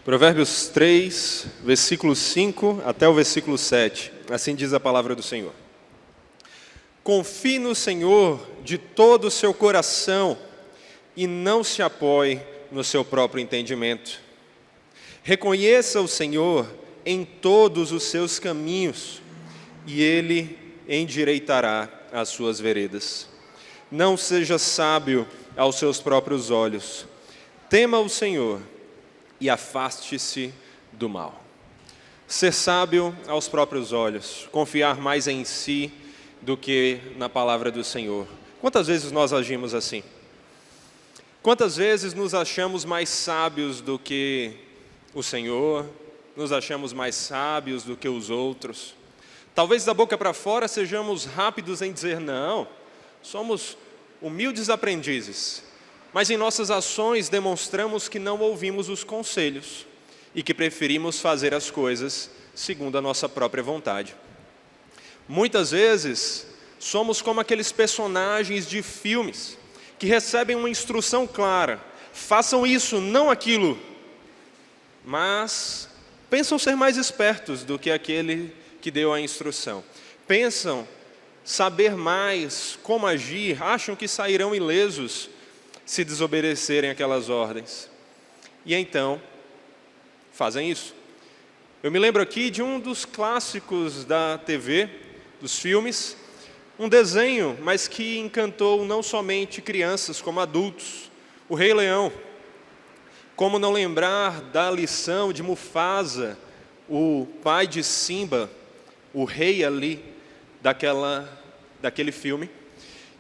Provérbios 3, versículo 5 até o versículo 7. Assim diz a palavra do Senhor. Confie no Senhor de todo o seu coração e não se apoie no seu próprio entendimento. Reconheça o Senhor em todos os seus caminhos e Ele endireitará as suas veredas. Não seja sábio aos seus próprios olhos. Tema o Senhor e afaste-se do mal. Ser sábio aos próprios olhos, confiar mais em si do que na palavra do Senhor. Quantas vezes nós agimos assim? Quantas vezes nos achamos mais sábios do que o Senhor, nos achamos mais sábios do que os outros? Talvez da boca para fora sejamos rápidos em dizer não, somos humildes aprendizes, mas em nossas ações demonstramos que não ouvimos os conselhos e que preferimos fazer as coisas segundo a nossa própria vontade. Muitas vezes somos como aqueles personagens de filmes que recebem uma instrução clara: façam isso, não aquilo. Mas pensam ser mais espertos do que aquele que deu a instrução. Pensam saber mais como agir, acham que sairão ilesos se desobedecerem aquelas ordens. E então, fazem isso. Eu me lembro aqui de um dos clássicos da TV, dos filmes, um desenho, mas que encantou não somente crianças como adultos, o Rei Leão. Como não lembrar da lição de Mufasa, o pai de Simba, o rei ali daquele filme,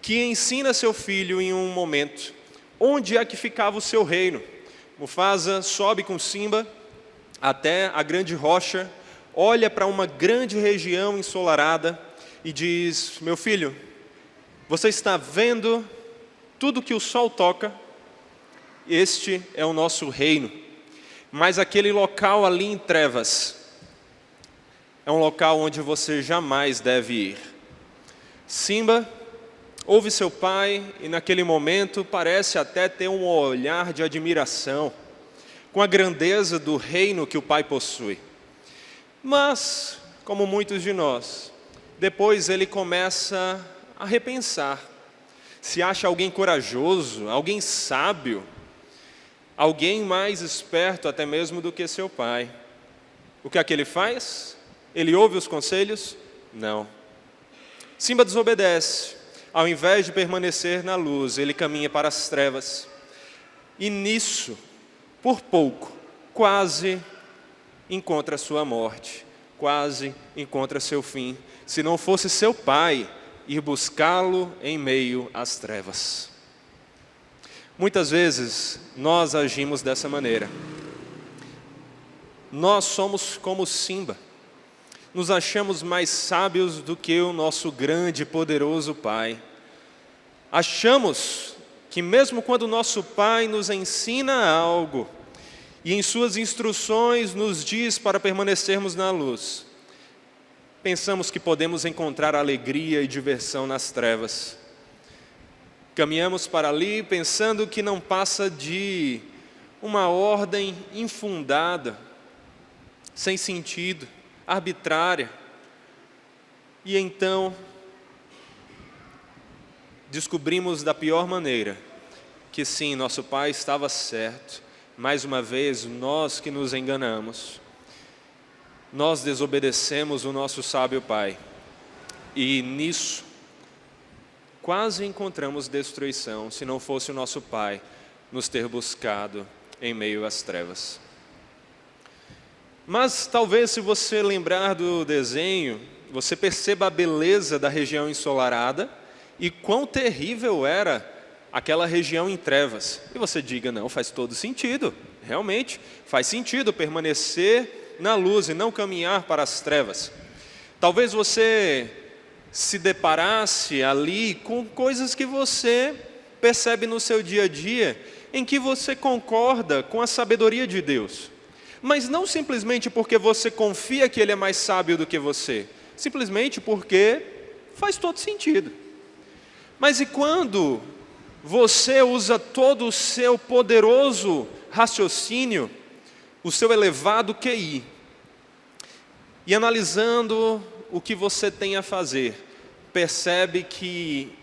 que ensina seu filho em um momento onde é que ficava o seu reino. Mufasa sobe com Simba até a grande rocha, olha para uma grande região ensolarada e diz: meu filho, você está vendo tudo que o sol toca? Este é o nosso reino, mas aquele local ali em trevas é um local onde você jamais deve ir. Simba ouve seu pai e naquele momento parece até ter um olhar de admiração com a grandeza do reino que o pai possui. Mas, como muitos de nós, depois ele começa a repensar. Se acha alguém corajoso, alguém sábio, alguém mais esperto até mesmo do que seu pai. O que é que ele faz? Ele ouve os conselhos? Não. Simba desobedece. Ao invés de permanecer na luz, ele caminha para as trevas. E nisso, por pouco, quase encontra sua morte, quase encontra seu fim, se não fosse seu pai ir buscá-lo em meio às trevas. Muitas vezes nós agimos dessa maneira. Nós somos como Simba. Nos achamos mais sábios do que o nosso grande e poderoso Pai. Achamos que mesmo quando o nosso Pai nos ensina algo e em suas instruções nos diz para permanecermos na luz, pensamos que podemos encontrar alegria e diversão nas trevas. Caminhamos para ali pensando que não passa de uma ordem infundada, sem sentido, arbitrária. E então descobrimos da pior maneira que sim, nosso pai estava certo. Mais uma vez, nós que nos enganamos. Nós desobedecemos o nosso sábio pai. E nisso quase encontramos destruição, se não fosse o nosso pai nos ter buscado em meio às trevas. Mas talvez, se você lembrar do desenho, você perceba a beleza da região ensolarada e quão terrível era aquela região em trevas. E você diga: não, faz todo sentido, realmente faz sentido permanecer na luz e não caminhar para as trevas. Talvez você se deparasse ali com coisas que você percebe no seu dia a dia, em que você concorda com a sabedoria de Deus. Mas não simplesmente porque você confia que Ele é mais sábio do que você, simplesmente porque faz todo sentido. Mas e quando você usa todo o seu poderoso raciocínio o seu elevado QI e analisando o que você tem a fazer, percebe que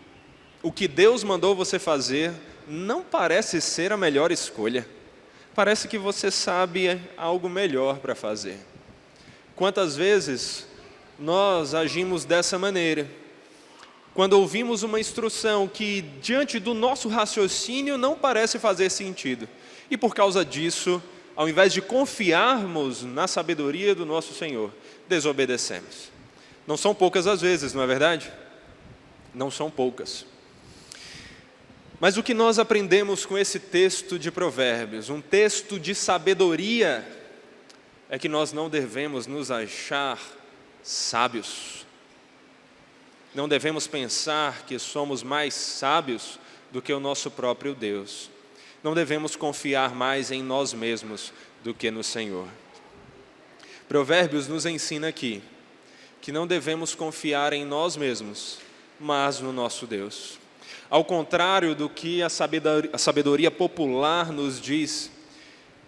o que Deus mandou você fazer não parece ser a melhor escolha. Parece que você sabe algo melhor para fazer. Quantas vezes nós agimos dessa maneira? Quando ouvimos uma instrução que, diante do nosso raciocínio, não parece fazer sentido. E por causa disso, ao invés de confiarmos na sabedoria do nosso Senhor, desobedecemos. Não são poucas as vezes, não é verdade? Não são poucas. Mas o que nós aprendemos com esse texto de Provérbios, um texto de sabedoria, é que nós não devemos nos achar sábios. Não devemos pensar que somos mais sábios do que o nosso próprio Deus. Não devemos confiar mais em nós mesmos do que no Senhor. Provérbios nos ensina aqui que não devemos confiar em nós mesmos, mas no nosso Deus. Ao contrário do que a sabedoria popular nos diz,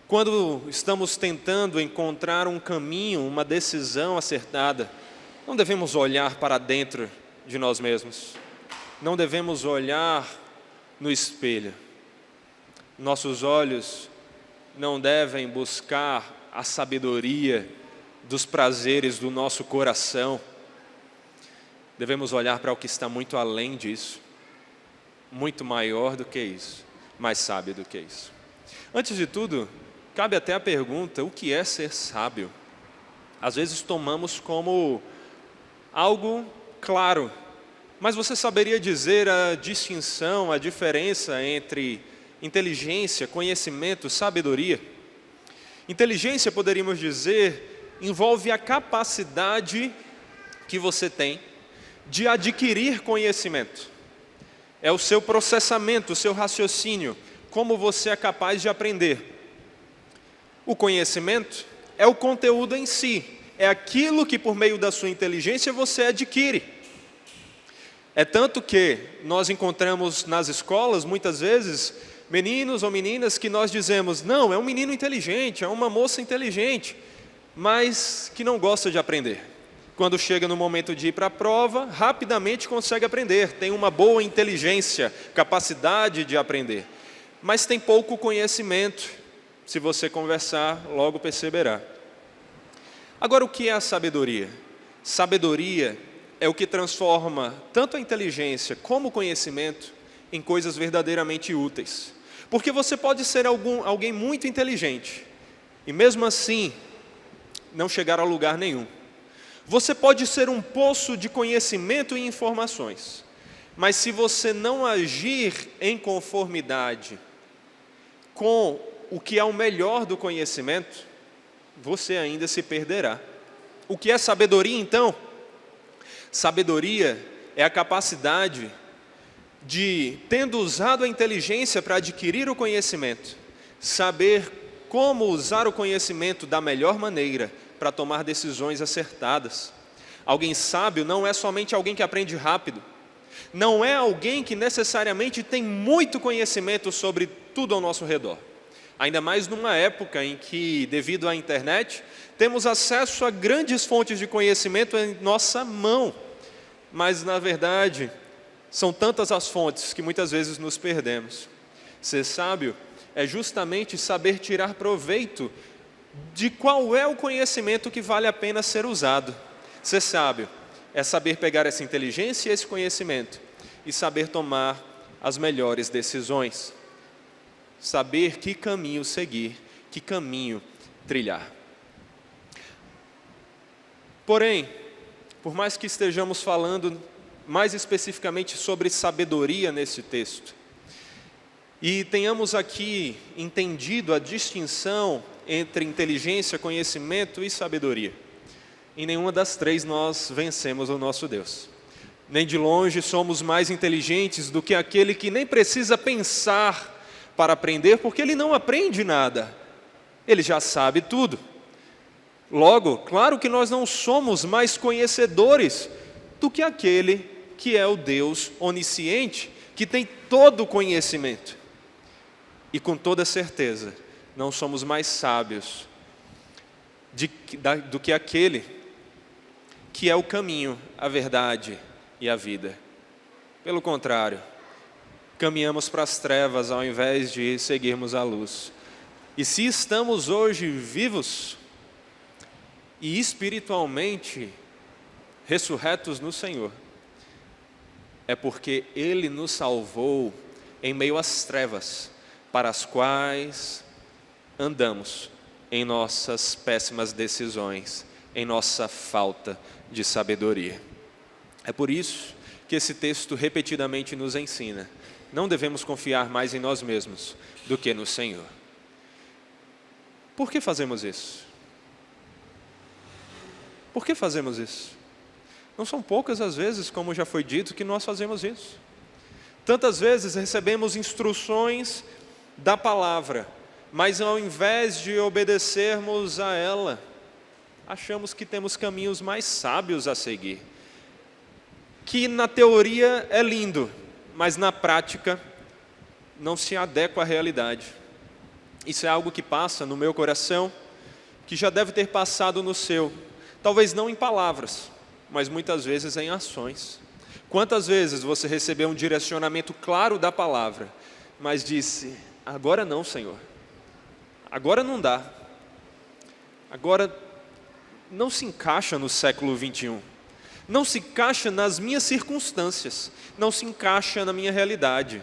quando estamos tentando encontrar um caminho, uma decisão acertada, não devemos olhar para dentro de nós mesmos. Não devemos olhar no espelho. Nossos olhos não devem buscar a sabedoria dos prazeres do nosso coração. Devemos olhar para o que está muito além disso, muito maior do que isso, mais sábio do que isso. Antes de tudo, cabe até a pergunta: o que é ser sábio? Às vezes tomamos como algo claro, mas você saberia dizer a distinção, a diferença entre inteligência, conhecimento, sabedoria? Inteligência, poderíamos dizer, envolve a capacidade que você tem de adquirir conhecimento. É o seu processamento, o seu raciocínio, como você é capaz de aprender. O conhecimento é o conteúdo em si, é aquilo que por meio da sua inteligência você adquire. É tanto que nós encontramos nas escolas, muitas vezes, meninos ou meninas que nós dizemos: não, é um menino inteligente, é uma moça inteligente, mas que não gosta de aprender. Quando chega no momento de ir para a prova, rapidamente consegue aprender, tem uma boa inteligência, capacidade de aprender, mas tem pouco conhecimento. Se você conversar, logo perceberá. Agora, o que é a sabedoria? Sabedoria é o que transforma tanto a inteligência como o conhecimento em coisas verdadeiramente úteis. Porque você pode ser alguém muito inteligente e mesmo assim não chegar a lugar nenhum. Você pode ser um poço de conhecimento e informações, mas se você não agir em conformidade com o que é o melhor do conhecimento, você ainda se perderá. O que é sabedoria, então? Sabedoria é a capacidade de, tendo usado a inteligência para adquirir o conhecimento, saber como usar o conhecimento da melhor maneira para tomar decisões acertadas. Alguém sábio não é somente alguém que aprende rápido, não é alguém que necessariamente tem muito conhecimento sobre tudo ao nosso redor. Ainda mais numa época em que, devido à internet, temos acesso a grandes fontes de conhecimento em nossa mão. Mas, na verdade, são tantas as fontes que muitas vezes nos perdemos. Ser sábio é justamente saber tirar proveito de qual é o conhecimento que vale a pena ser usado. Ser sábio é saber pegar essa inteligência e esse conhecimento e saber tomar as melhores decisões. Saber que caminho seguir, que caminho trilhar. Porém, por mais que estejamos falando mais especificamente sobre sabedoria nesse texto, e tenhamos aqui entendido a distinção entre inteligência, conhecimento e sabedoria, em nenhuma das três nós vencemos o nosso Deus. Nem de longe somos mais inteligentes do que aquele que nem precisa pensar para aprender, porque ele não aprende nada, ele já sabe tudo. Logo, claro que nós não somos mais conhecedores do que aquele que é o Deus onisciente, que tem todo o conhecimento. E com toda certeza, não somos mais sábios do que aquele que é o caminho, a verdade e a vida. Pelo contrário, caminhamos para as trevas ao invés de seguirmos a luz. E se estamos hoje vivos e espiritualmente ressurretos no Senhor, é porque Ele nos salvou em meio às trevas para as quais andamos em nossas péssimas decisões, em nossa falta de sabedoria. É por isso que esse texto repetidamente nos ensina: não devemos confiar mais em nós mesmos do que no Senhor. Por que fazemos isso? Por que fazemos isso? Não são poucas as vezes, como já foi dito, que nós fazemos isso. Tantas vezes recebemos instruções da palavra, mas ao invés de obedecermos a ela, achamos que temos caminhos mais sábios a seguir, que na teoria é lindo, mas na prática não se adequa à realidade. Isso é algo que passa no meu coração, que já deve ter passado no seu, talvez não em palavras, mas muitas vezes em ações. Quantas vezes você recebeu um direcionamento claro da palavra, mas disse: agora não, Senhor, agora não dá, agora não se encaixa no século 21, não se encaixa nas minhas circunstâncias, não se encaixa na minha realidade.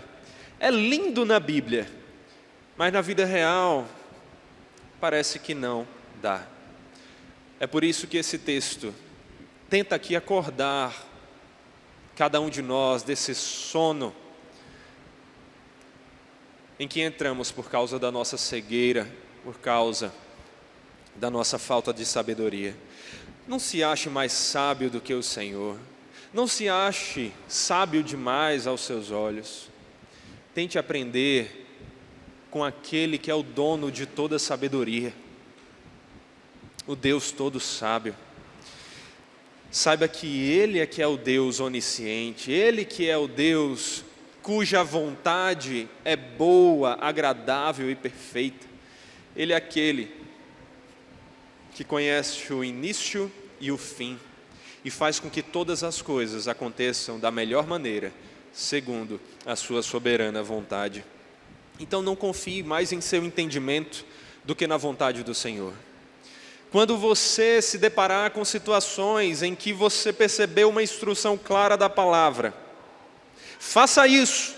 É lindo na Bíblia, mas na vida real parece que não dá. É por isso que esse texto tenta aqui acordar cada um de nós desse sono em que entramos por causa da nossa cegueira, por causa da nossa falta de sabedoria. Não se ache mais sábio do que o Senhor. Não se ache sábio demais aos seus olhos. Tente aprender com aquele que é o dono de toda sabedoria, o Deus todo sábio. Saiba que Ele é que é o Deus onisciente, Ele que é o Deus cuja vontade é boa, agradável e perfeita. Ele é aquele que conhece o início e o fim e faz com que todas as coisas aconteçam da melhor maneira, segundo a sua soberana vontade. Então não confie mais em seu entendimento do que na vontade do Senhor. Quando você se deparar com situações em que você percebeu uma instrução clara da palavra, faça isso.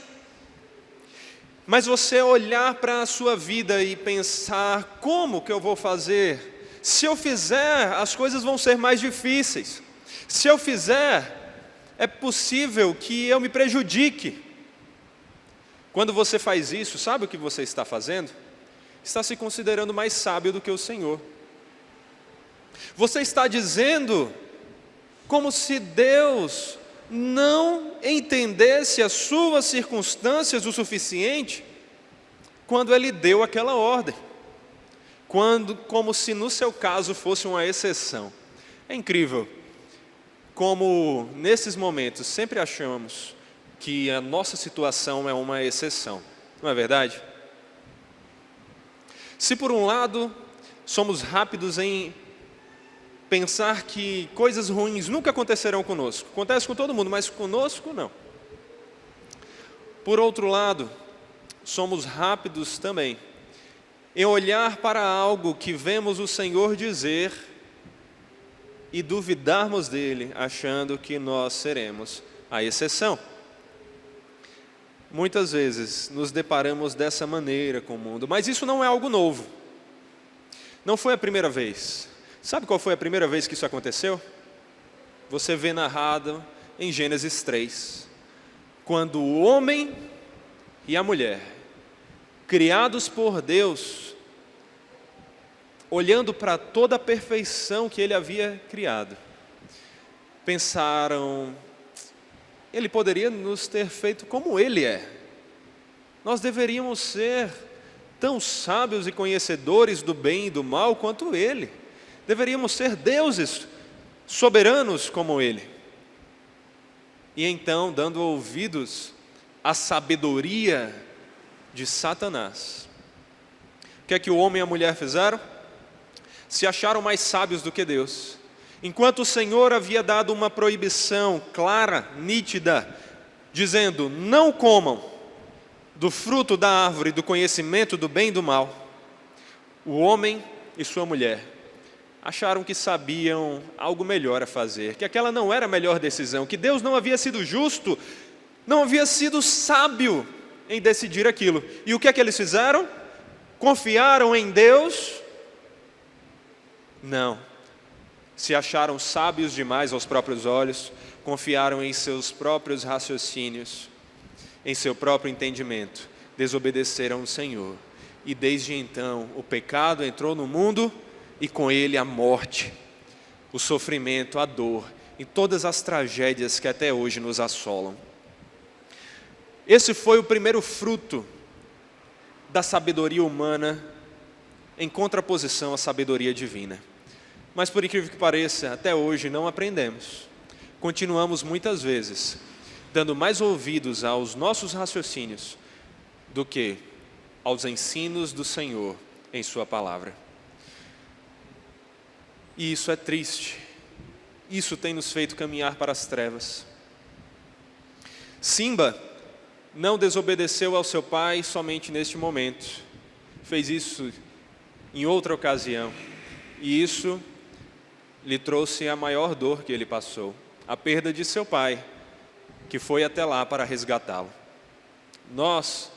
Mas você olhar para a sua vida e pensar: como que eu vou fazer? Se eu fizer, as coisas vão ser mais difíceis. Se eu fizer, é possível que eu me prejudique. Quando você faz isso, sabe o que você está fazendo? Está se considerando mais sábio do que o Senhor. Você está dizendo como se Deus não entendesse as suas circunstâncias o suficiente quando Ele deu aquela ordem, como se no seu caso fosse uma exceção. É incrível como nesses momentos sempre achamos que a nossa situação é uma exceção, não é verdade? Se por um lado somos rápidos em pensar que coisas ruins nunca acontecerão conosco, acontece com todo mundo, mas conosco não. Por outro lado, somos rápidos também em olhar para algo que vemos o Senhor dizer e duvidarmos dele, achando que nós seremos a exceção. Muitas vezes nos deparamos dessa maneira com o mundo, mas isso não é algo novo. Não foi a primeira vez. Sabe qual foi a primeira vez que isso aconteceu? Você vê narrado em Gênesis 3, quando o homem e a mulher, criados por Deus, olhando para toda a perfeição que Ele havia criado, pensaram: Ele poderia nos ter feito como Ele é. Nós deveríamos ser tão sábios e conhecedores do bem e do mal quanto Ele. Deveríamos ser deuses soberanos como Ele. E então, dando ouvidos à sabedoria de Satanás, o que é que o homem e a mulher fizeram? se acharam mais sábios do que Deus. Enquanto o Senhor havia dado uma proibição clara, nítida, dizendo: não comam do fruto da árvore do conhecimento do bem e do mal, o homem e sua mulher acharam que sabiam algo melhor a fazer, que aquela não era a melhor decisão, que Deus não havia sido justo, não havia sido sábio em decidir aquilo. E o que é que eles fizeram? Confiaram em Deus? Não. Se acharam sábios demais aos próprios olhos, confiaram em seus próprios raciocínios, em seu próprio entendimento, desobedeceram o Senhor. E desde então o pecado entrou no mundo e com ele a morte, o sofrimento, a dor e todas as tragédias que até hoje nos assolam. Esse foi o primeiro fruto da sabedoria humana em contraposição à sabedoria divina. Mas por incrível que pareça, até hoje não aprendemos. Continuamos muitas vezes dando mais ouvidos aos nossos raciocínios do que aos ensinos do Senhor em sua palavra. E isso é triste. Isso tem nos feito caminhar para as trevas. Simba não desobedeceu ao seu pai somente neste momento. Fez isso em outra ocasião. E isso lhe trouxe a maior dor que ele passou, a perda de seu pai, que foi até lá para resgatá-lo. Nós,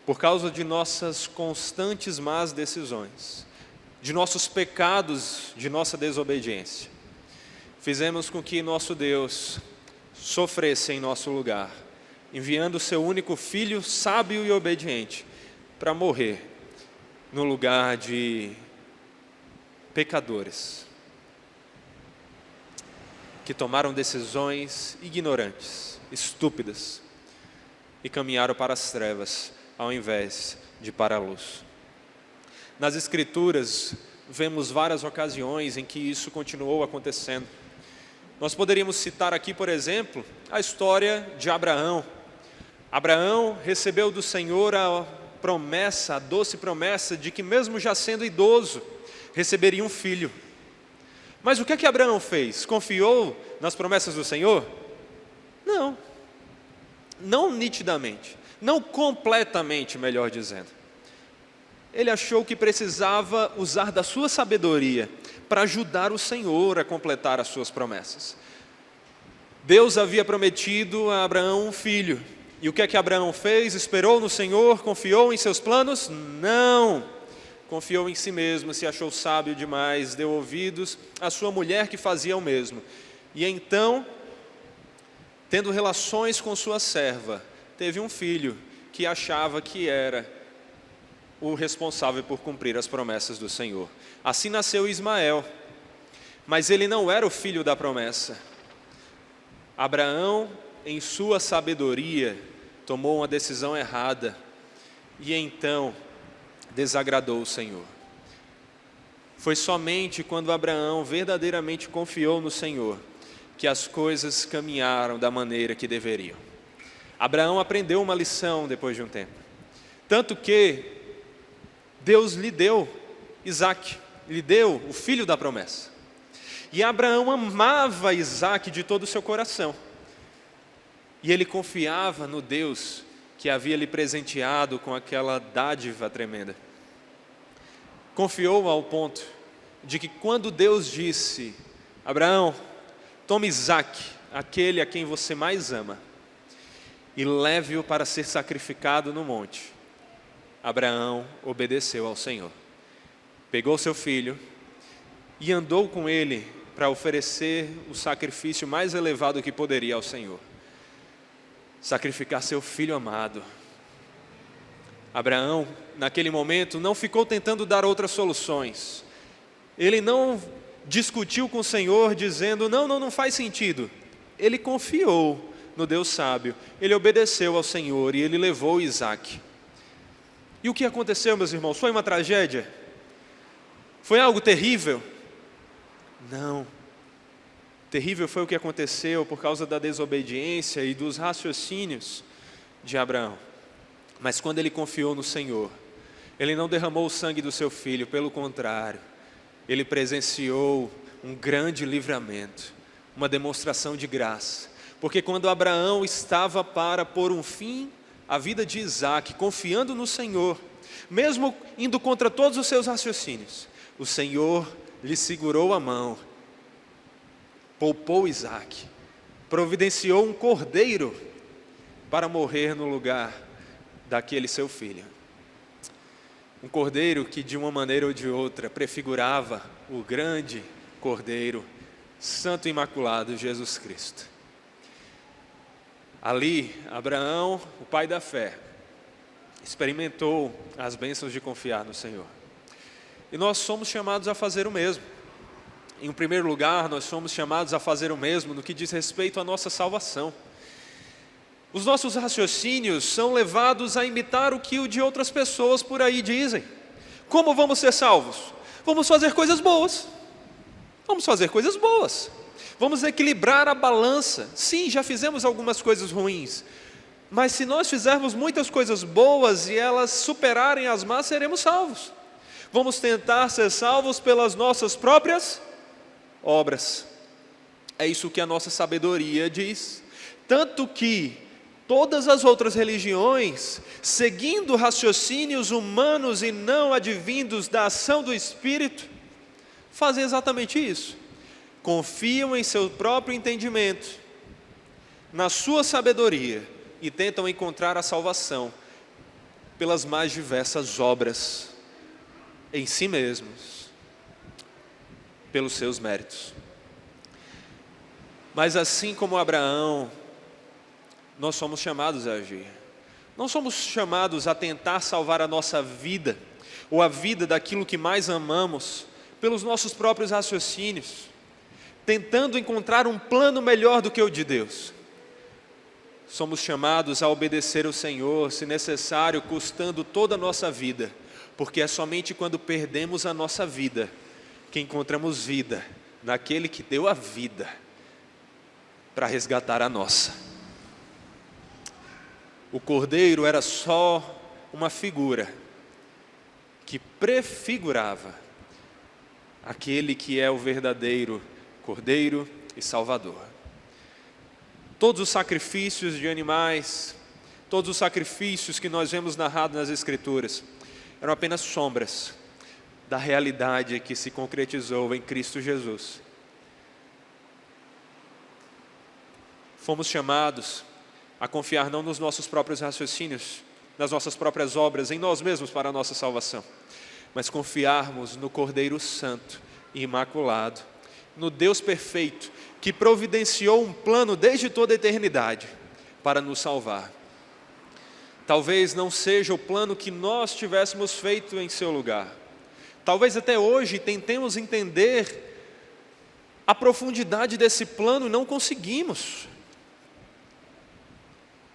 por causa de nossas constantes más decisões, de nossos pecados, de nossa desobediência, fizemos com que nosso Deus sofresse em nosso lugar, enviando o seu único filho, sábio e obediente, para morrer no lugar de pecadores, que tomaram decisões ignorantes, estúpidas, e caminharam para as trevas, ao invés de para a luz. Nas Escrituras, vemos várias ocasiões em que isso continuou acontecendo. Nós poderíamos citar aqui, por exemplo, a história de Abraão. Abraão recebeu do Senhor a promessa, a doce promessa de que mesmo já sendo idoso, receberia um filho. Mas o que é que Abraão fez? Confiou nas promessas do Senhor? Não. Não nitidamente. Não completamente, melhor dizendo. Ele achou que precisava usar da sua sabedoria para ajudar o Senhor a completar as suas promessas. Deus havia prometido a Abraão um filho. E o que é que Abraão fez? Esperou no Senhor? Confiou em seus planos? Não. Confiou em si mesmo, se achou sábio demais, deu ouvidos à sua mulher que fazia o mesmo. E então, tendo relações com sua serva, teve um filho que achava que era o responsável por cumprir as promessas do Senhor. Assim nasceu Ismael, mas ele não era o filho da promessa. Abraão, em sua sabedoria, tomou uma decisão errada e então desagradou o Senhor. Foi somente quando Abraão verdadeiramente confiou no Senhor que as coisas caminharam da maneira que deveriam. Abraão aprendeu uma lição depois de um tempo, tanto que Deus lhe deu Isaque, lhe deu o filho da promessa. E Abraão amava Isaque de todo o seu coração. E ele confiava no Deus que havia lhe presenteado com aquela dádiva tremenda. Confiou ao ponto de que quando Deus disse: Abraão, tome Isaque, aquele a quem você mais ama, e leve-o para ser sacrificado no monte, Abraão obedeceu ao Senhor. Pegou seu filho e andou com ele para oferecer o sacrifício mais elevado que poderia ao Senhor. Sacrificar seu filho amado. Abraão, naquele momento, não ficou tentando dar outras soluções. Ele não discutiu com o Senhor dizendo: não faz sentido. Ele confiou no Deus sábio, ele obedeceu ao Senhor e ele levou Isaque. E o que aconteceu, meus irmãos? Foi uma tragédia? Foi algo terrível? Não. Terrível foi o que aconteceu por causa da desobediência e dos raciocínios de Abraão. Mas quando ele confiou no Senhor, ele não derramou o sangue do seu filho, pelo contrário, ele presenciou um grande livramento, uma demonstração de graça. Porque quando Abraão estava para pôr um fim à vida de Isaque, confiando no Senhor, mesmo indo contra todos os seus raciocínios, o Senhor lhe segurou a mão, poupou Isaque, providenciou um cordeiro para morrer no lugar daquele seu filho. Um cordeiro que de uma maneira ou de outra prefigurava o grande cordeiro, santo e imaculado Jesus Cristo. Ali, Abraão, o pai da fé, experimentou as bênçãos de confiar no Senhor. E nós somos chamados a fazer o mesmo. Em primeiro lugar, nós somos chamados a fazer o mesmo no que diz respeito à nossa salvação. Os nossos raciocínios são levados a imitar o que o de outras pessoas por aí dizem. Como vamos ser salvos? Vamos fazer coisas boas. Vamos fazer coisas boas. Vamos equilibrar a balança. Sim, já fizemos algumas coisas ruins, mas se nós fizermos muitas coisas boas e elas superarem as más, seremos salvos. Vamos tentar ser salvos pelas nossas próprias obras. É isso que a nossa sabedoria diz. Tanto que todas as outras religiões, seguindo raciocínios humanos e não advindos da ação do Espírito, fazem exatamente isso. Confiam em seu próprio entendimento, na sua sabedoria, e tentam encontrar a salvação pelas mais diversas obras em si mesmos, pelos seus méritos. Mas assim como Abraão, nós somos chamados a agir. Não somos chamados a tentar salvar a nossa vida, ou a vida daquilo que mais amamos, pelos nossos próprios raciocínios, tentando encontrar um plano melhor do que o de Deus. Somos chamados a obedecer ao Senhor, se necessário, custando toda a nossa vida, porque é somente quando perdemos a nossa vida que encontramos vida naquele que deu a vida para resgatar a nossa. O cordeiro era só uma figura que prefigurava aquele que é o verdadeiro Cordeiro e Salvador. Todos os sacrifícios de animais, todos os sacrifícios que nós vemos narrados nas Escrituras, eram apenas sombras da realidade que se concretizou em Cristo Jesus. Fomos chamados a confiar não nos nossos próprios raciocínios, nas nossas próprias obras, em nós mesmos para a nossa salvação, mas confiarmos no Cordeiro Santo e Imaculado, no Deus perfeito, que providenciou um plano desde toda a eternidade para nos salvar. Talvez não seja o plano que nós tivéssemos feito em seu lugar. Talvez até hoje tentemos entender a profundidade desse plano e não conseguimos.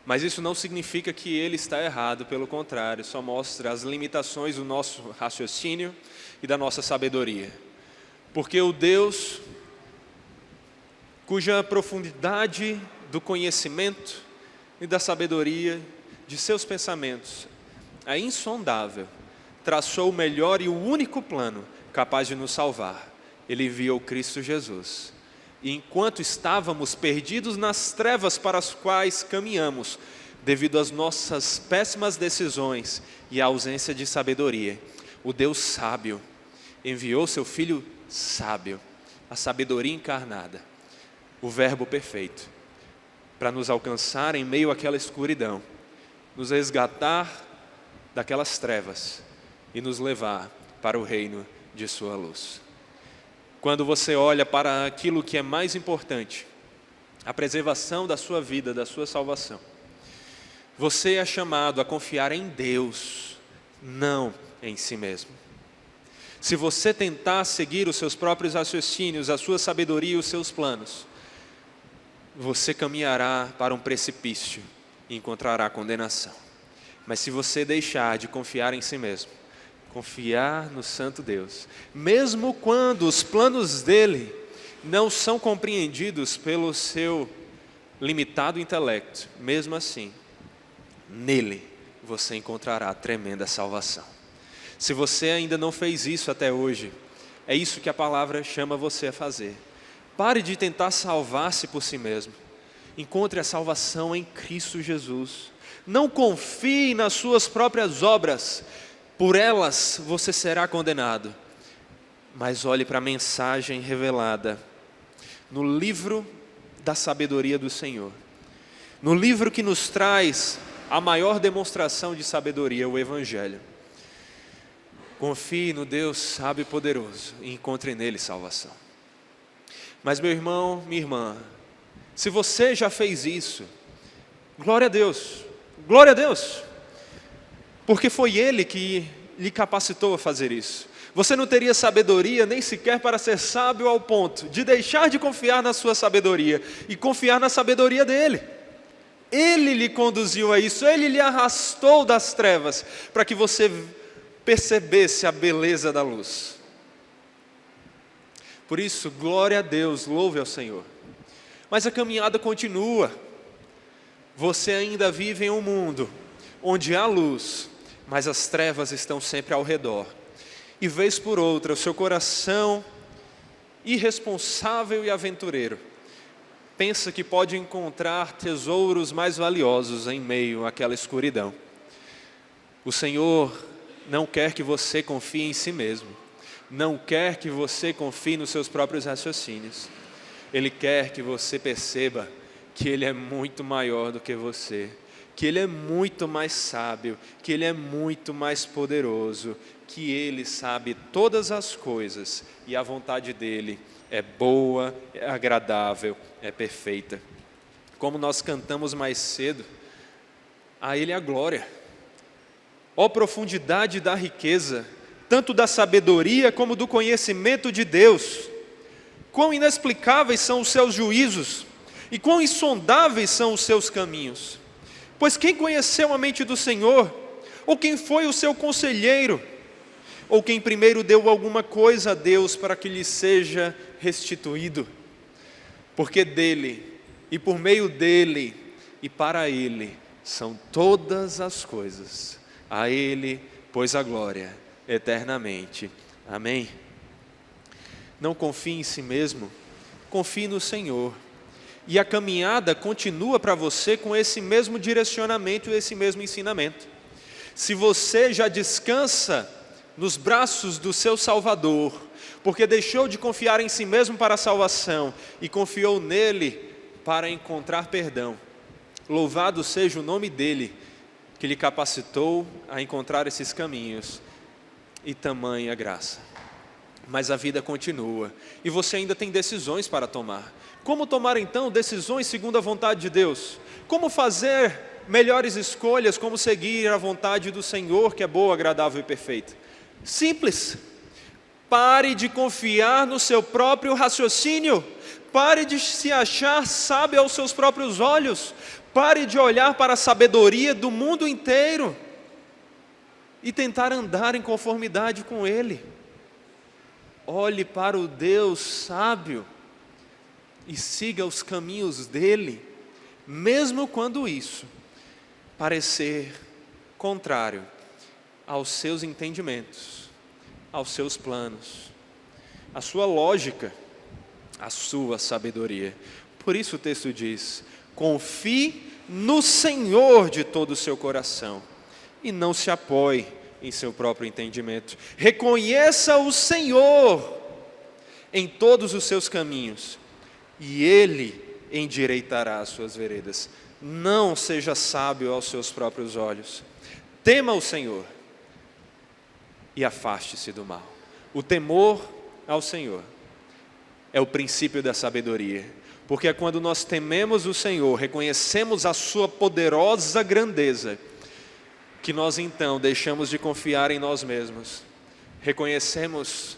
Mas isso não significa que ele está errado, pelo contrário, só mostra as limitações do nosso raciocínio e da nossa sabedoria. Porque o Deus cuja profundidade do conhecimento e da sabedoria de seus pensamentos é insondável, traçou o melhor e o único plano capaz de nos salvar. Ele enviou Cristo Jesus. E enquanto estávamos perdidos nas trevas para as quais caminhamos, devido às nossas péssimas decisões e à ausência de sabedoria, o Deus sábio enviou seu Filho sábio, a sabedoria encarnada, o Verbo perfeito, para nos alcançar em meio àquela escuridão, nos resgatar daquelas trevas e nos levar para o reino de sua luz. Quando você olha para aquilo que é mais importante, a preservação da sua vida, da sua salvação, você é chamado a confiar em Deus, não em si mesmo. Se você tentar seguir os seus próprios raciocínios, a sua sabedoria e os seus planos, você caminhará para um precipício e encontrará condenação. Mas se você deixar de confiar em si mesmo, confiar no Santo Deus, mesmo quando os planos dele não são compreendidos pelo seu limitado intelecto, mesmo assim, nele você encontrará tremenda salvação. Se você ainda não fez isso até hoje, É isso que a palavra chama você a fazer. Pare de tentar salvar-se por si mesmo. Encontre a salvação em Cristo Jesus. Não confie nas suas próprias obras, por elas você será condenado. Mas olhe para a mensagem revelada no livro da sabedoria do Senhor. No livro que nos traz a maior demonstração de sabedoria, o Evangelho. Confie no Deus sábio e poderoso e encontre nele salvação. Mas meu irmão, minha irmã, se você já fez isso, glória a Deus, porque foi Ele que lhe capacitou a fazer isso. Você não teria sabedoria nem sequer para ser sábio ao ponto de deixar de confiar na sua sabedoria e confiar na sabedoria dEle. Ele lhe conduziu a isso, Ele lhe arrastou das trevas para que você percebesse a beleza da luz. Por isso, glória a Deus, louve ao Senhor. Mas a caminhada continua. Você ainda vive em um mundo onde há luz, mas as trevas estão sempre ao redor. E vez por outra, o seu coração irresponsável e aventureiro pensa que pode encontrar tesouros mais valiosos em meio àquela escuridão. O Senhor não quer que você confie em si mesmo. Não quer que você confie nos seus próprios raciocínios. Ele quer que você perceba que Ele é muito maior do que você, que Ele é muito mais sábio, que Ele é muito mais poderoso, que Ele sabe todas as coisas e a vontade dEle é boa, é agradável, é perfeita. Como nós cantamos mais cedo, a Ele a glória. Ó profundidade da riqueza, tanto da sabedoria como do conhecimento de Deus. Quão inexplicáveis são os seus juízos e quão insondáveis são os seus caminhos. Pois quem conheceu a mente do Senhor? Ou quem foi o seu conselheiro? Ou quem primeiro deu alguma coisa a Deus para que lhe seja restituído? Porque dele, e por meio dele, e para ele, são todas as coisas. A ele, pois a glória eternamente. Amém? Não confie em si mesmo, confie no Senhor. E a caminhada continua para você com esse mesmo direcionamento e esse mesmo ensinamento. Se você já descansa nos braços do seu Salvador, porque deixou de confiar em si mesmo para a salvação e confiou nele para encontrar perdão, louvado seja o nome dele, que lhe capacitou a encontrar esses caminhos, e tamanha graça. Mas a vida continua, e você ainda tem decisões para tomar. Como tomar então decisões segundo a vontade de Deus? Como fazer melhores escolhas, como seguir a vontade do Senhor, que é boa, agradável e perfeita? Simples. Pare de confiar no seu próprio raciocínio. Pare de se achar sábio aos seus próprios olhos. Pare de olhar para a sabedoria do mundo inteiro e tentar andar em conformidade com Ele. Olhe para o Deus sábio e siga os caminhos dEle, mesmo quando isso parecer contrário aos seus entendimentos, aos seus planos, à sua lógica, à sua sabedoria. Por isso o texto diz: confie no Senhor de todo o seu coração e não se apoie em seu próprio entendimento. Reconheça o Senhor em todos os seus caminhos e Ele endireitará as suas veredas. Não seja sábio aos seus próprios olhos. Tema o Senhor e afaste-se do mal. O temor ao Senhor é o princípio da sabedoria, porque é quando nós tememos o Senhor, reconhecemos a sua poderosa grandeza, que nós então deixamos de confiar em nós mesmos, reconhecemos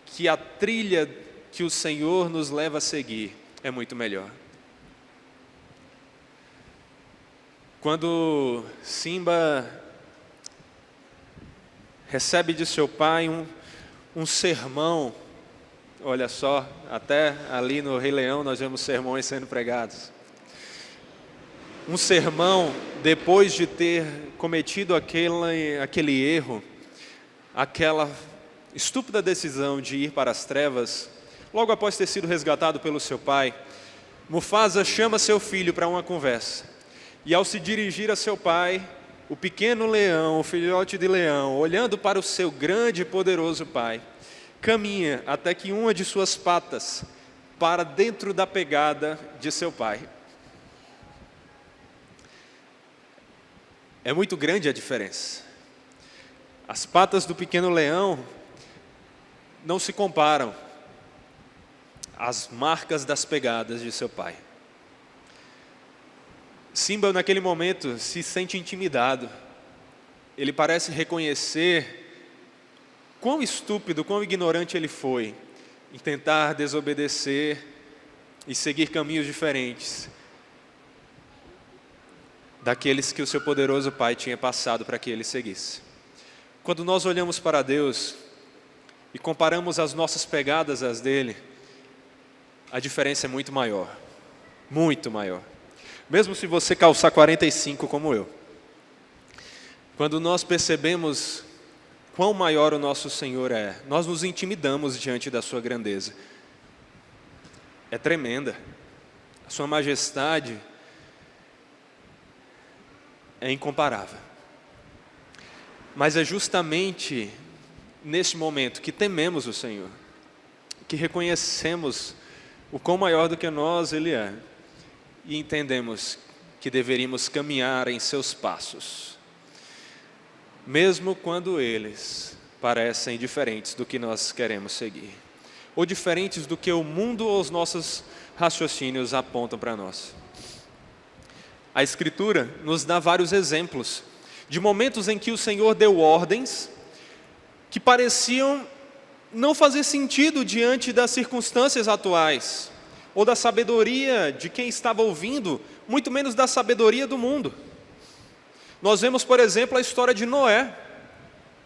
que a trilha que o Senhor nos leva a seguir é muito melhor. Quando Simba recebe de seu pai um sermão, olha só, até ali no Rei Leão nós vemos sermões sendo pregados. Um sermão depois de ter cometido aquele erro, aquela estúpida decisão de ir para as trevas, logo após ter sido resgatado pelo seu pai, Mufasa chama seu filho para uma conversa. E ao se dirigir a seu pai, o pequeno leão, o filhote de leão, olhando para o seu grande e poderoso pai, caminha até que uma de suas patas para dentro da pegada de seu pai. É muito grande a diferença. As patas do pequeno leão não se comparam às marcas das pegadas de seu pai. Simba, naquele momento, se sente intimidado. Ele parece reconhecer quão estúpido, quão ignorante ele foi em tentar desobedecer e seguir caminhos diferentes daqueles que o seu poderoso pai tinha passado para que ele seguisse. Quando nós olhamos para Deus e comparamos as nossas pegadas às dele, a diferença é muito maior, muito maior. Mesmo se você calçar 45 como eu. Quando nós percebemos quão maior o nosso Senhor é, nós nos intimidamos diante da sua grandeza. É tremenda. A sua majestade é incomparável. Mas é justamente nesse momento que tememos o Senhor, que reconhecemos o quão maior do que nós Ele é, e entendemos que deveríamos caminhar em seus passos, mesmo quando eles parecem diferentes do que nós queremos seguir, ou diferentes do que o mundo ou os nossos raciocínios apontam para nós. A Escritura nos dá vários exemplos de momentos em que o Senhor deu ordens que pareciam não fazer sentido diante das circunstâncias atuais, ou da sabedoria de quem estava ouvindo, muito menos da sabedoria do mundo. Nós vemos, por exemplo, a história de Noé.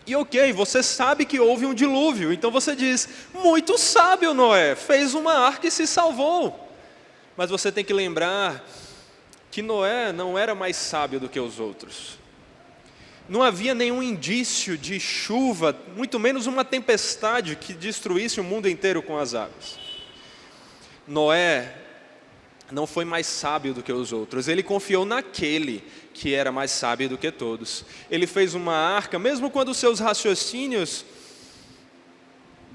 E ok, você sabe que houve um dilúvio, então você diz, muito sábio Noé, fez uma arca e se salvou. Mas você tem que lembrar que Noé não era mais sábio do que os outros. Não havia nenhum indício de chuva, muito menos uma tempestade que destruísse o mundo inteiro com as águas. Noé não foi mais sábio do que os outros, ele confiou naquele que era mais sábio do que todos. Ele fez uma arca, mesmo quando seus raciocínios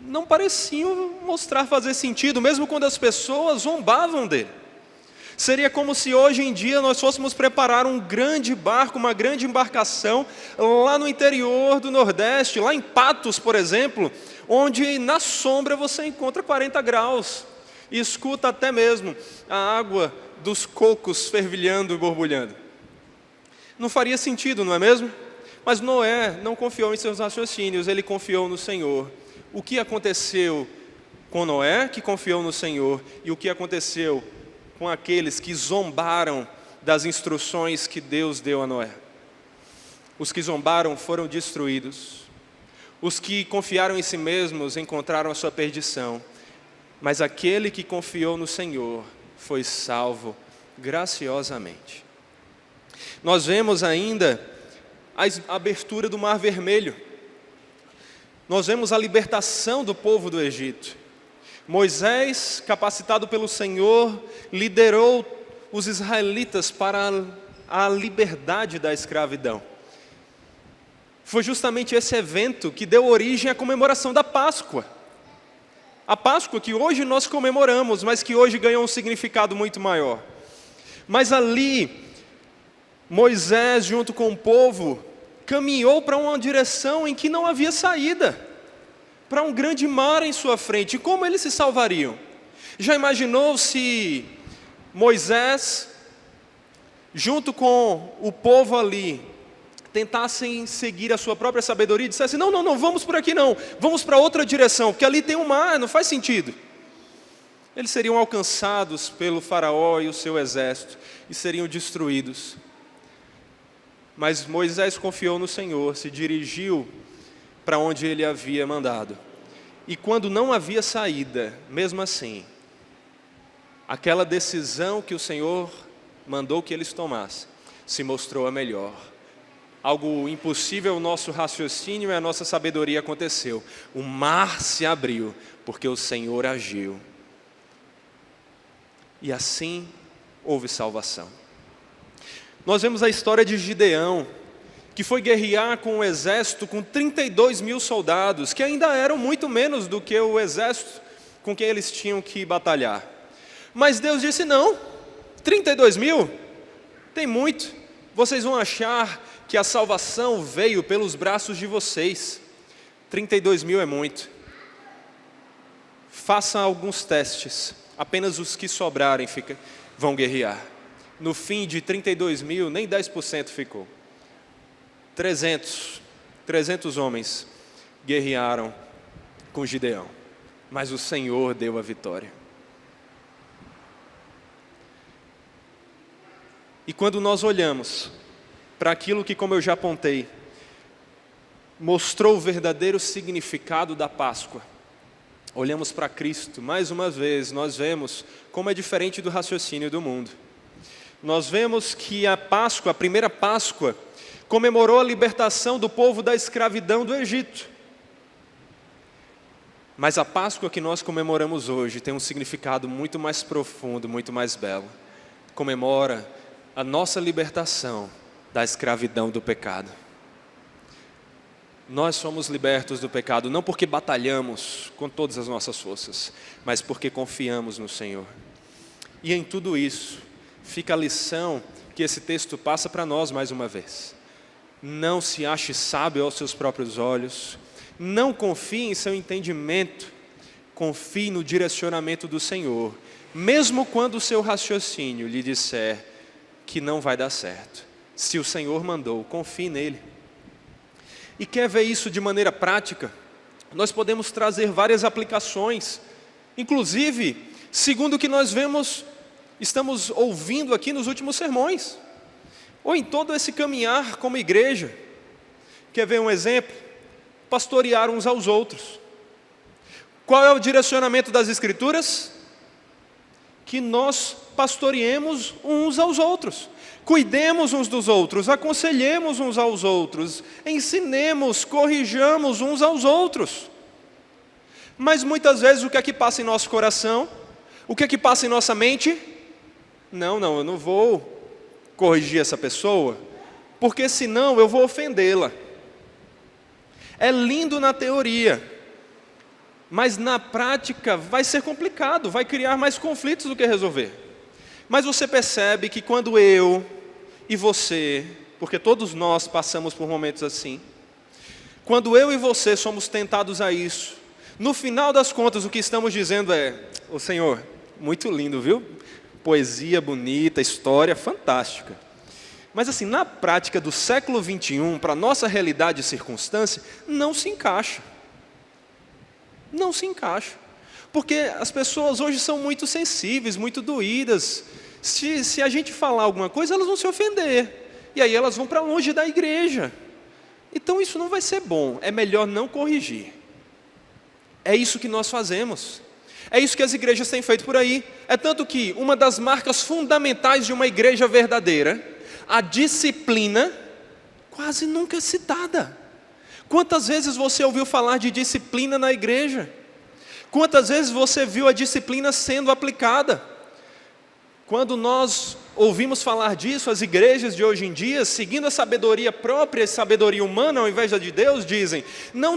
não pareciam mostrar fazer sentido, mesmo quando as pessoas zombavam dele. Seria como se hoje em dia nós fôssemos preparar um grande barco, uma grande embarcação, lá no interior do Nordeste, lá em Patos, por exemplo, onde na sombra você encontra 40 graus, e escuta até mesmo a água dos cocos fervilhando e borbulhando. Não faria sentido, não é mesmo? Mas Noé não confiou em seus raciocínios, ele confiou no Senhor. O que aconteceu com Noé, que confiou no Senhor, e o que aconteceu com aqueles que zombaram das instruções que Deus deu a Noé? Os que zombaram foram destruídos. Os que confiaram em si mesmos encontraram a sua perdição. Mas aquele que confiou no Senhor foi salvo graciosamente. Nós vemos ainda a abertura do Mar Vermelho. Nós vemos a libertação do povo do Egito. Moisés, capacitado pelo Senhor, liderou os israelitas para a liberdade da escravidão. Foi justamente esse evento que deu origem à comemoração da Páscoa. A Páscoa que hoje nós comemoramos, mas que hoje ganhou um significado muito maior. Mas ali, Moisés, junto com o povo, caminhou para uma direção em que não havia saída, para um grande mar em sua frente. E como eles se salvariam? Já imaginou se Moisés, junto com o povo ali, tentassem seguir a sua própria sabedoria e dissessem, não, vamos por aqui não, vamos para outra direção, porque ali tem um mar, não faz sentido. Eles seriam alcançados pelo faraó e o seu exército, e seriam destruídos. Mas Moisés confiou no Senhor, se dirigiu para onde ele havia mandado. E quando não havia saída, mesmo assim, aquela decisão que o Senhor mandou que eles tomassem, se mostrou a melhor. algo impossível ao nosso raciocínio e à nossa sabedoria aconteceu. O mar se abriu, porque o Senhor agiu. E assim houve salvação. Nós vemos a história de Gideão, que foi guerrear com um exército com 32 mil soldados, que ainda eram muito menos do que o exército com quem eles tinham que batalhar. Mas Deus disse: não, 32 mil, tem muito. Vocês vão achar que a salvação veio pelos braços de vocês. 32 mil é muito. Faça alguns testes, apenas os que sobrarem vão guerrear. No fim de 32 mil, nem 10% ficou. 300 homens guerrearam com Gideão, mas o Senhor deu a vitória. E quando nós olhamos para aquilo que, como eu já apontei, mostrou o verdadeiro significado da Páscoa, olhamos para Cristo, mais uma vez, nós vemos como é diferente do raciocínio do mundo. Nós vemos que a Páscoa, a primeira Páscoa, comemorou a libertação do povo da escravidão do Egito. Mas a Páscoa que nós comemoramos hoje tem um significado muito mais profundo, muito mais belo. Comemora a nossa libertação da escravidão do pecado. Nós somos libertos do pecado não porque batalhamos com todas as nossas forças, mas porque confiamos no Senhor. E em tudo isso fica a lição que esse texto passa para nós mais uma vez. Não se ache sábio aos seus próprios olhos, não confie em seu entendimento, confie no direcionamento do Senhor, mesmo quando o seu raciocínio lhe disser que não vai dar certo. Se o Senhor mandou, confie nele. E quer ver isso de maneira prática? Nós podemos trazer várias aplicações, inclusive, segundo o que nós estamos ouvindo aqui nos últimos sermões, ou em todo esse caminhar como igreja. Quer ver um exemplo? Pastorear uns aos outros. Qual é o direcionamento das Escrituras? Que nós pastoreemos uns aos outros, cuidemos uns dos outros, aconselhemos uns aos outros, ensinemos, corrijamos uns aos outros. Mas muitas vezes o que é que passa em nosso coração? O que é que passa em nossa mente? Não, eu não vou corrigir essa pessoa, porque senão eu vou ofendê-la. É lindo na teoria, mas na prática vai ser complicado, vai criar mais conflitos do que resolver. Mas você percebe que quando eu e você, porque todos nós passamos por momentos assim, quando eu e você somos tentados a isso, no final das contas o que estamos dizendo é: ô Senhor, muito lindo, viu? Poesia bonita, história fantástica. Mas assim, na prática do século 21, para a nossa realidade e circunstância, não se encaixa. Não se encaixa. Porque as pessoas hoje são muito sensíveis, muito doídas. Se a gente falar alguma coisa, elas vão se ofender. E aí elas vão para longe da igreja. Então isso não vai ser bom. É melhor não corrigir. É isso que nós fazemos. É isso que as igrejas têm feito por aí. É tanto que uma das marcas fundamentais de uma igreja verdadeira, a disciplina, quase nunca é citada. Quantas vezes você ouviu falar de disciplina na igreja? Quantas vezes você viu a disciplina sendo aplicada? Quando nós ouvimos falar disso, as igrejas de hoje em dia, seguindo a sabedoria própria e sabedoria humana ao invés da de Deus, dizem: não.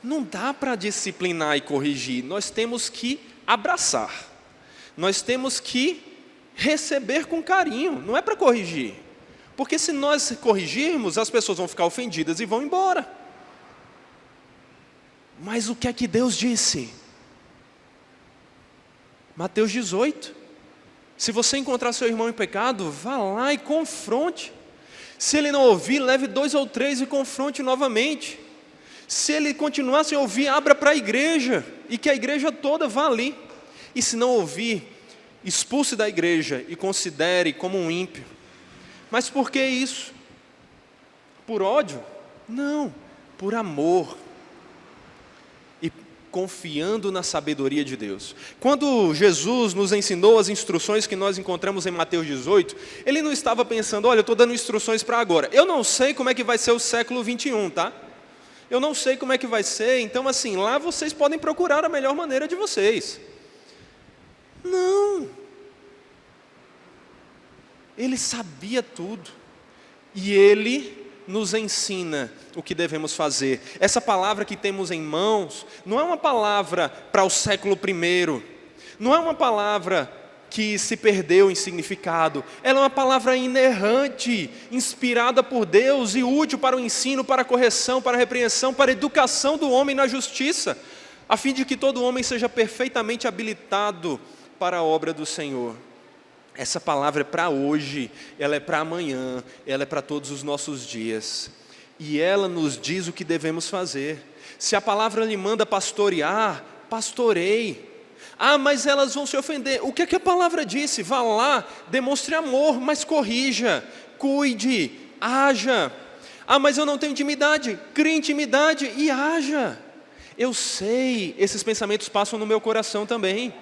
Não dá para disciplinar e corrigir, nós temos que abraçar, nós temos que receber com carinho, não é para corrigir, porque se nós corrigirmos, as pessoas vão ficar ofendidas e vão embora. Mas o que é que Deus disse? Mateus 18, se você encontrar seu irmão em pecado, vá lá e confronte. Se ele não ouvir, leve 2 ou 3 e confronte novamente. Se ele continuar sem ouvir, abra para a igreja, e que a igreja toda vá ali. E se não ouvir, expulse da igreja e considere como um ímpio. Mas por que isso? Por ódio? Não, por amor. E confiando na sabedoria de Deus. Quando Jesus nos ensinou as instruções que nós encontramos em Mateus 18, ele não estava pensando, olha, eu estou dando instruções para agora. Eu não sei como é que vai ser o século 21, tá? Eu não sei como é que vai ser, então assim, lá vocês podem procurar a melhor maneira de vocês. Não. Ele sabia tudo. E ele nos ensina o que devemos fazer. Essa palavra que temos em mãos não é uma palavra para o século I, não é uma palavra que se perdeu em significado, ela é uma palavra inerrante, inspirada por Deus e útil para o ensino, para a correção, para a repreensão, para a educação do homem na justiça, a fim de que todo homem seja perfeitamente habilitado para a obra do Senhor. Essa palavra é para hoje, ela é para amanhã, ela é para todos os nossos dias. E ela nos diz o que devemos fazer. Se a palavra lhe manda pastorear, pastoreie. Ah, mas elas vão se ofender. O que é que a palavra disse? Vá lá, demonstre amor, mas corrija, cuide, haja. Ah, mas eu não tenho intimidade. Crie intimidade e haja. Eu sei, esses pensamentos passam no meu coração também.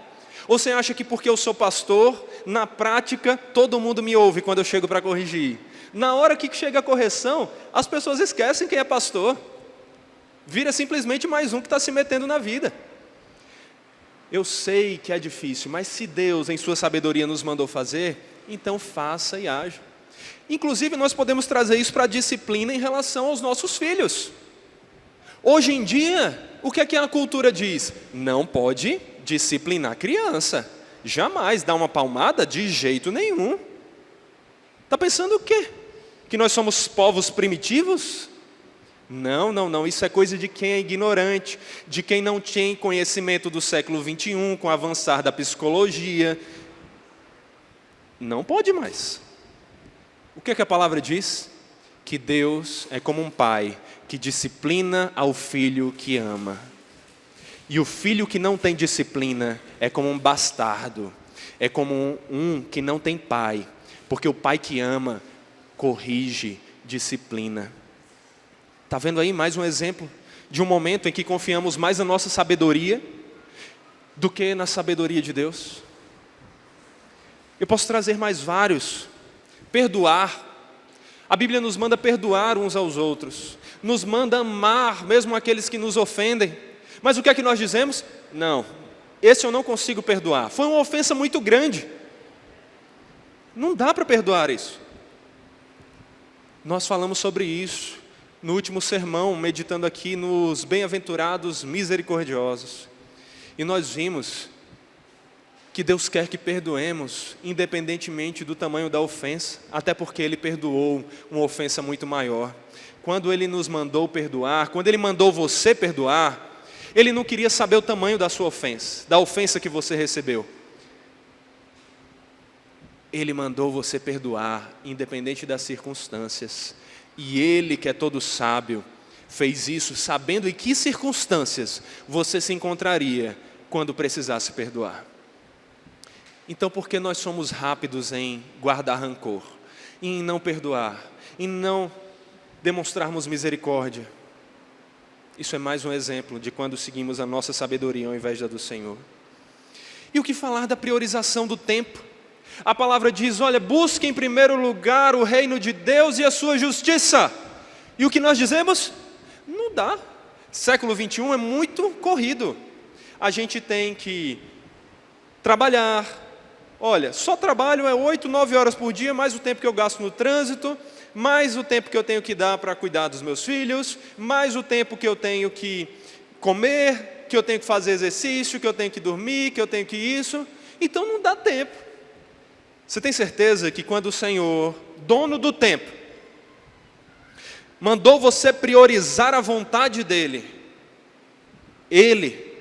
Ou você acha que porque eu sou pastor, na prática, todo mundo me ouve quando eu chego para corrigir? Na hora que chega a correção, as pessoas esquecem quem é pastor. Vira simplesmente mais um que está se metendo na vida. Eu sei que é difícil, mas se Deus, em sua sabedoria, nos mandou fazer, então faça e haja. Inclusive, nós podemos trazer isso para a disciplina em relação aos nossos filhos. Hoje em dia, o que é que a cultura diz? Não pode disciplinar criança. Jamais dar uma palmada de jeito nenhum. Está pensando o quê? Que nós somos povos primitivos? Não, não, não. Isso é coisa de quem é ignorante, de quem não tem conhecimento do século 21, com o avançar da psicologia. Não pode mais. O que é que a palavra diz? Que Deus é como um pai que disciplina ao filho que ama. E o filho que não tem disciplina é como um bastardo, é como um que não tem pai, porque o pai que ama, corrige, disciplina. Está vendo aí mais um exemplo de um momento em que confiamos mais na nossa sabedoria do que na sabedoria de Deus? Eu posso trazer mais vários. Perdoar. A Bíblia nos manda perdoar uns aos outros, nos manda amar mesmo aqueles que nos ofendem. Mas o que é que nós dizemos? Não, esse eu não consigo perdoar. Foi uma ofensa muito grande. Não dá para perdoar isso. Nós falamos sobre isso no último sermão, meditando aqui nos bem-aventurados misericordiosos. E nós vimos que Deus quer que perdoemos, independentemente do tamanho da ofensa, até porque Ele perdoou uma ofensa muito maior. Quando Ele nos mandou perdoar, quando Ele mandou você perdoar, Ele não queria saber o tamanho da sua ofensa, da ofensa que você recebeu. Ele mandou você perdoar, independente das circunstâncias. E Ele, que é todo sábio, fez isso sabendo em que circunstâncias você se encontraria quando precisasse perdoar. Então, por que nós somos rápidos em guardar rancor, em não perdoar, em não demonstrarmos misericórdia? Isso é mais um exemplo de quando seguimos a nossa sabedoria ao invés da do Senhor. E o que falar da priorização do tempo? A palavra diz, olha, busque em primeiro lugar o reino de Deus e a sua justiça. E o que nós dizemos? Não dá. Século 21 é muito corrido. A gente tem que trabalhar. Olha, só trabalho é 8, 9 horas por dia, mais o tempo que eu gasto no trânsito, mais o tempo que eu tenho que dar para cuidar dos meus filhos, mais o tempo que eu tenho que comer, que eu tenho que fazer exercício, que eu tenho que dormir, que eu tenho que isso. Então não dá tempo. Você tem certeza que quando o Senhor, dono do tempo, mandou você priorizar a vontade dEle, Ele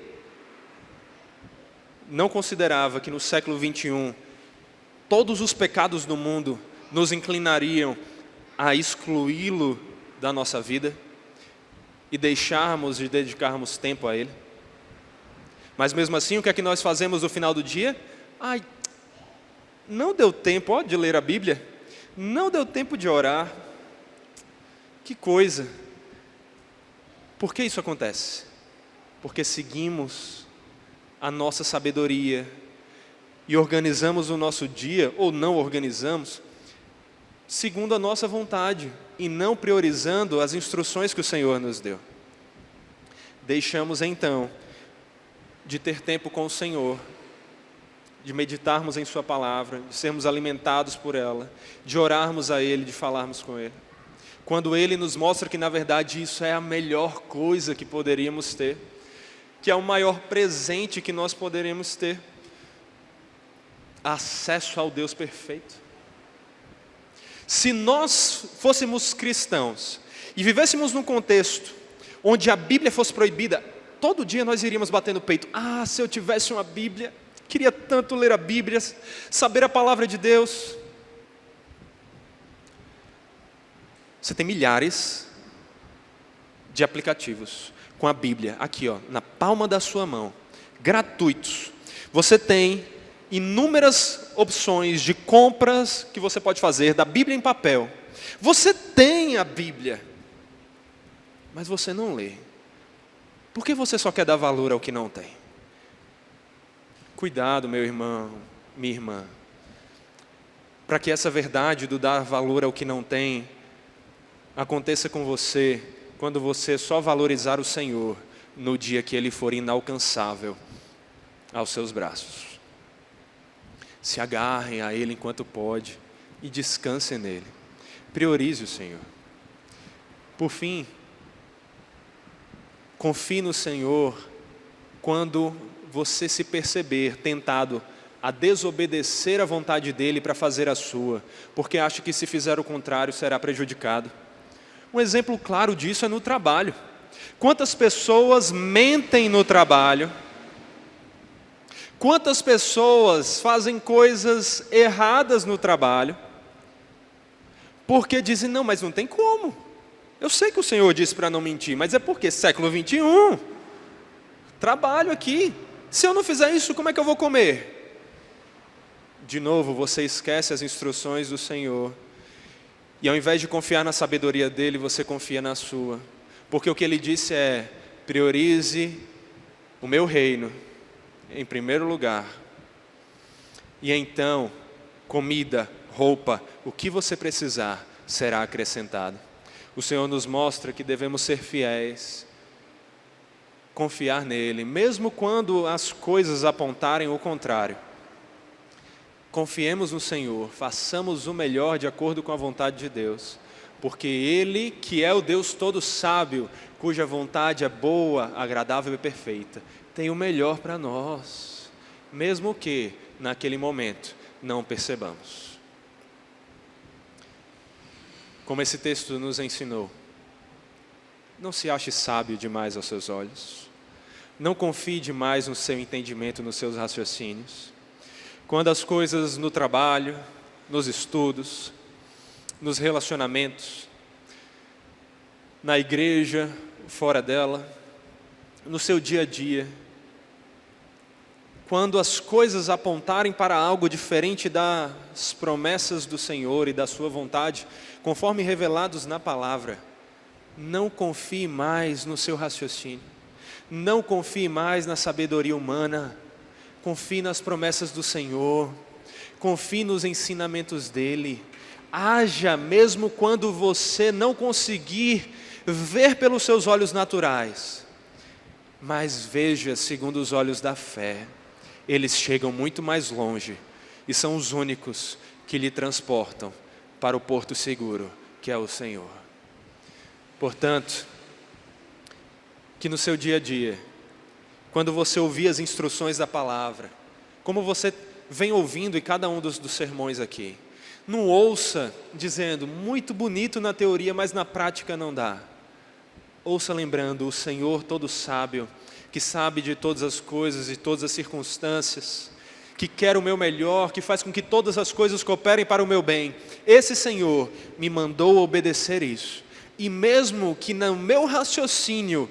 não considerava que no século 21, todos os pecados do mundo nos inclinariam a excluí-lo da nossa vida e deixarmos de dedicarmos tempo a Ele? Mas mesmo assim, o que é que nós fazemos no final do dia? Ai, não deu tempo de ler a Bíblia, não deu tempo de orar. Que coisa! Por que isso acontece? porque seguimos a nossa sabedoria e organizamos o nosso dia, ou não organizamos, segundo a nossa vontade e não priorizando as instruções que o Senhor nos deu. Deixamos então de ter tempo com o Senhor, de meditarmos em sua palavra, de sermos alimentados por ela, de orarmos a Ele, de falarmos com Ele. Quando Ele nos mostra que na verdade isso é a melhor coisa que poderíamos ter, que é o maior presente que nós poderíamos ter, acesso ao Deus perfeito. Se nós fôssemos cristãos e vivêssemos num contexto onde a Bíblia fosse proibida, todo dia nós iríamos bater no peito. Ah, se eu tivesse uma Bíblia, queria tanto ler a Bíblia, saber a palavra de Deus. Você tem milhares de aplicativos com a Bíblia aqui, na palma da sua mão, gratuitos. Você tem inúmeras opções de compras que você pode fazer da Bíblia em papel. Você tem a Bíblia, mas você não lê. Por que você só quer dar valor ao que não tem? Cuidado, meu irmão, minha irmã, para que essa verdade do dar valor ao que não tem aconteça com você quando você só valorizar o Senhor no dia que Ele for inalcançável aos seus braços. Se agarrem a Ele enquanto pode e descansem nele. Priorize o Senhor. Por fim, confie no Senhor quando você se perceber tentado a desobedecer à vontade dEle para fazer a sua, porque acha que se fizer o contrário será prejudicado. Um exemplo claro disso é no trabalho. Quantas pessoas mentem no trabalho? Quantas pessoas fazem coisas erradas no trabalho? Porque dizem, não, mas não tem como. Eu sei que o Senhor disse para não mentir, mas é porque século 21, trabalho aqui. Se eu não fizer isso, como é que eu vou comer? De novo, você esquece as instruções do Senhor. E ao invés de confiar na sabedoria dEle, você confia na sua. Porque o que Ele disse é, priorize o meu reino em primeiro lugar. E então, comida, roupa, o que você precisar, será acrescentado. O Senhor nos mostra que devemos ser fiéis, confiar nele, mesmo quando as coisas apontarem o contrário. Confiemos no Senhor, façamos o melhor de acordo com a vontade de Deus, porque Ele, que é o Deus todo sábio, cuja vontade é boa, agradável e perfeita, tem o melhor para nós, mesmo que naquele momento não percebamos. Como esse texto nos ensinou, não se ache sábio demais aos seus olhos, não confie demais no seu entendimento, nos seus raciocínios. Quando as coisas no trabalho, nos estudos, nos relacionamentos, na igreja, fora dela, no seu dia a dia, quando as coisas apontarem para algo diferente das promessas do Senhor e da sua vontade, conforme revelados na palavra, não confie mais no seu raciocínio, não confie mais na sabedoria humana, confie nas promessas do Senhor, confie nos ensinamentos dEle, haja mesmo quando você não conseguir ver pelos seus olhos naturais, mas veja segundo os olhos da fé. Eles chegam muito mais longe e são os únicos que lhe transportam para o porto seguro, que é o Senhor. Portanto, que no seu dia a dia, quando você ouvir as instruções da palavra, como você vem ouvindo em cada um dos sermões aqui, não ouça dizendo, muito bonito na teoria, mas na prática não dá. Ouça lembrando, o Senhor todo sábio, que sabe de todas as coisas e todas as circunstâncias, que quer o meu melhor, que faz com que todas as coisas cooperem para o meu bem. Esse Senhor me mandou obedecer isso. E mesmo que no meu raciocínio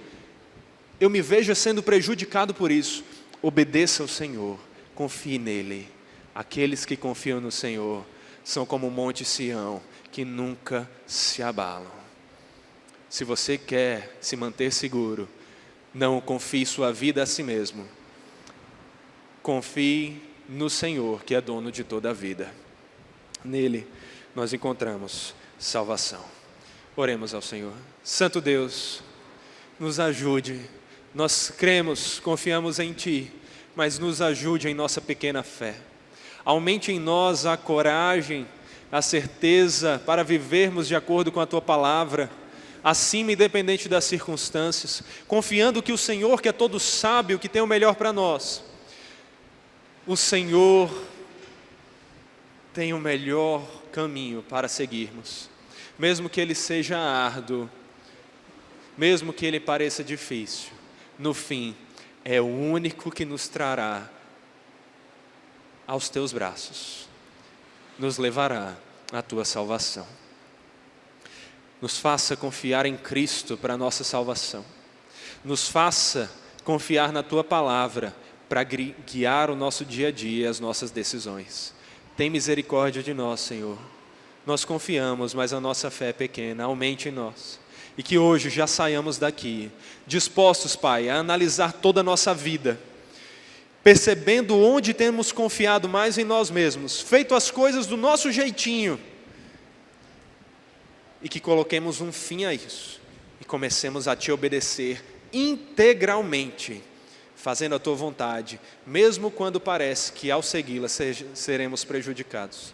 eu me veja sendo prejudicado por isso, obedeça ao Senhor, confie nele. Aqueles que confiam no Senhor são como o monte Sião, que nunca se abalam. Se você quer se manter seguro, Não confie sua vida a si mesmo. Confie no Senhor, que é dono de toda a vida. Nele nós encontramos salvação. Oremos ao Senhor. Santo Deus, nos ajude. Nós cremos, confiamos em Ti, mas nos ajude em nossa pequena fé. Aumente em nós a coragem, a certeza para vivermos de acordo com a Tua palavra, acima independente das circunstâncias, confiando que o Senhor, que é todo sábio, que tem o melhor para nós, o Senhor tem o melhor caminho para seguirmos, mesmo que ele seja árduo, mesmo que ele pareça difícil, no fim, é o único que nos trará aos Teus braços, nos levará à Tua salvação. Nos faça confiar em Cristo para a nossa salvação. Nos faça confiar na Tua palavra para guiar o nosso dia a dia e as nossas decisões. Tem misericórdia de nós, Senhor. Nós confiamos, mas a nossa fé é pequena. Aumente em nós. E que hoje já saiamos daqui, dispostos, Pai, a analisar toda a nossa vida, percebendo onde temos confiado mais em nós mesmos, feito as coisas do nosso jeitinho, e que coloquemos um fim a isso, e comecemos a Te obedecer integralmente, fazendo a Tua vontade, mesmo quando parece que ao segui-la seremos prejudicados.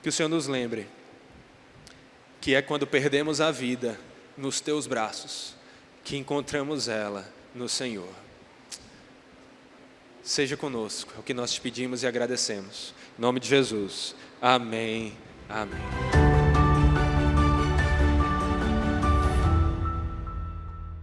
Que o Senhor nos lembre, que é quando perdemos a vida nos Teus braços, que encontramos ela no Senhor. Seja conosco, é o que nós te pedimos e agradecemos. Em nome de Jesus, amém, amém.